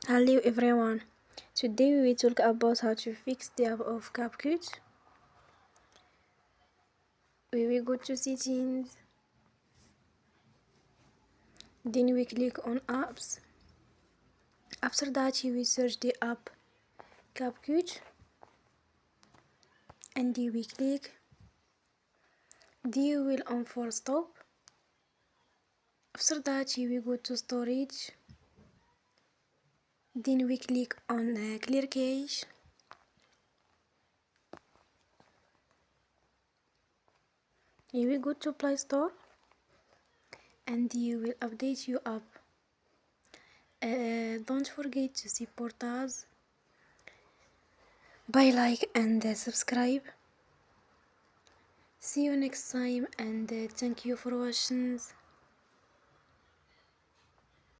Hello everyone. Today we will talk about how to fix the app of Capcut. We will go to settings, then we click on apps. After that you will search the app Capcut and you will click. Then you will on for stop. After that you will go to storage. Then we click on clear cache. You will go to Play Store and you will update your app. Don't forget to support us by like and subscribe. See you next time and thank you for watching.